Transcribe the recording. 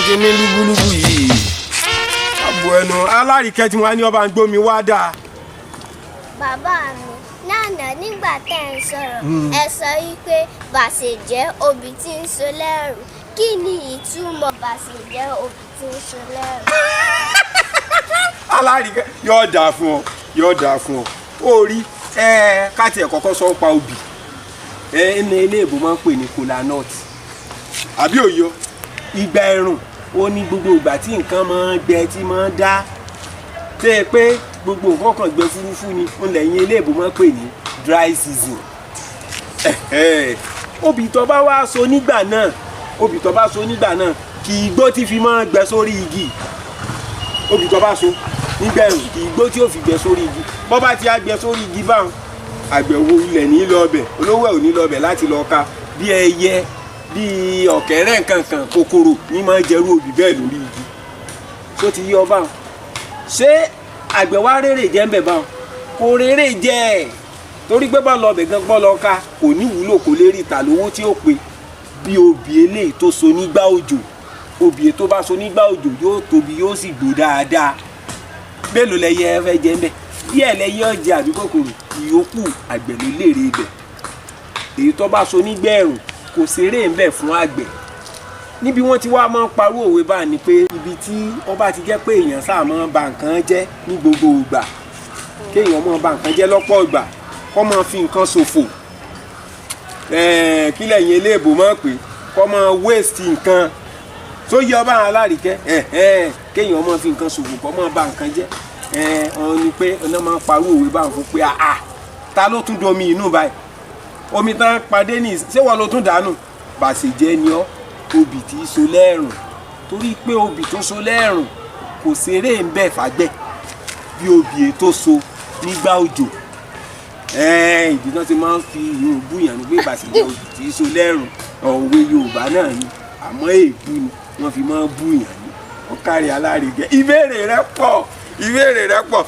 ti ní lúbúlúbú yìí. Àbò ẹnu alárìíkẹ́ tí wọ́n á ní ọba ń gbómi wá dáa. Bàbá mi lánàá nígbà tẹ́ ń sọ̀rọ̀ ẹ sọ wípé bàṣẹ jẹ́ obì tí ń so lẹ́rù. Kí ni ìtumọ̀ bàṣẹ jẹ́ obì tí ń so lẹ́rù? Alárìíkẹ́ yóò dáa fún ọ, yóò dáa fún ọ. Ó rí káàtì ẹ̀ kọ́kọ́ sọ pa obì. Ẹni ilé ìbò máa ń pè ní kola nut. Àbí òyò ìgbà ẹ̀rùn ó ní gbogbo ìgbà tí nǹkan máa ń gbẹ tí máa ń dá. Tẹ́ ẹ pé gbogbo nǹkan kan gbẹ fúrúfú ni ó lẹ́yìn ilé ìbò máa ń pè ní dry season. Obì tó bá wá so nígbà náà, obì tó bá so nígbà náà kì í gbó tí fi máa ń gbẹ sórí igi. Obì tó bá so nígbà ẹ̀rùn kì í gbó tí ó fi gbẹ sórí igi. Bọ́ bá ti á gbẹ sórí igi báwọn àgbẹ̀wò ilẹ̀ ní lọ ọbẹ̀ olówó ẹ̀ ò ní lọ ọbẹ̀ láti lọ ka bí ẹyẹ bí ọ̀kẹ́rẹ́ nǹkankan kòkòrò ní máa ń jẹrú obì bẹ́ẹ̀ lórí igi. Tó ti yí ọba ṣé àgbẹ̀ wá rèrè jẹ́ ń bẹ̀ báwọn kò rèrè jẹ́ ẹ̀ torí pé bá lọ ọbẹ̀ gan gbọ́ lọ ka kò ní wúlò kò lè rí ìta lówó tí ó pe bí obì eléyìí tó so nígbà òjò obì tó bá so nígbà òjò yóò tóbi yóò sì gbó dáadáa mélòó lẹyẹ fẹ́ jẹ ń bẹ̀ bí ẹlẹ́yẹ ọjà àbí kòkòrò ìyókù àgbẹ̀ ló lérè ibẹ̀ èyí tó bá so nígbà ẹ̀rùn kò ṣeré ń bẹ̀ fún àgbẹ̀ níbi wọ́n ti wá máa ń parú òwe bá ní pé ibi tí wọ́n bá ti jẹ́ pé èèyàn sáà máa ń ba nǹkan jẹ́ ní gbogbo ìgbà kéèyàn máa ba nǹkan jẹ́ lọ́pọ̀ ìgbà kó máa fi nǹkan ṣòfò kí lẹ́yìn eléèbó máa pè kó máa waste nǹkan tó yẹ ọba alárìíkẹ́ kéèyàn máa fi nǹkan ṣòfò kó máa ba nǹkan jẹ́ ọ̀hún ni pé ọ̀nà máa ń parú òwe báwọn fún pé ta ló tún domi inú báyìí omi tán padé ní ṣé wọ́n ló tún dànù bàṣẹ jẹ́ ni ọ́ obì tí í so lẹ́rùn torí pé obì tó so lẹ́rùn kò ṣeré ń bẹ̀ fàgbẹ́ bí obì tó so nígbà òjò ìdí náà ti máa ń fi ìyún búyàn ní pé bàṣẹ jẹ́ obì tí í so lẹ́rùn òwe Yorùbá náà ni àmọ́ èébú ni wọ́n fi máa ń búyàn ní ó kárí alárìíkẹ́ ìbéèrè rẹ pọ̀.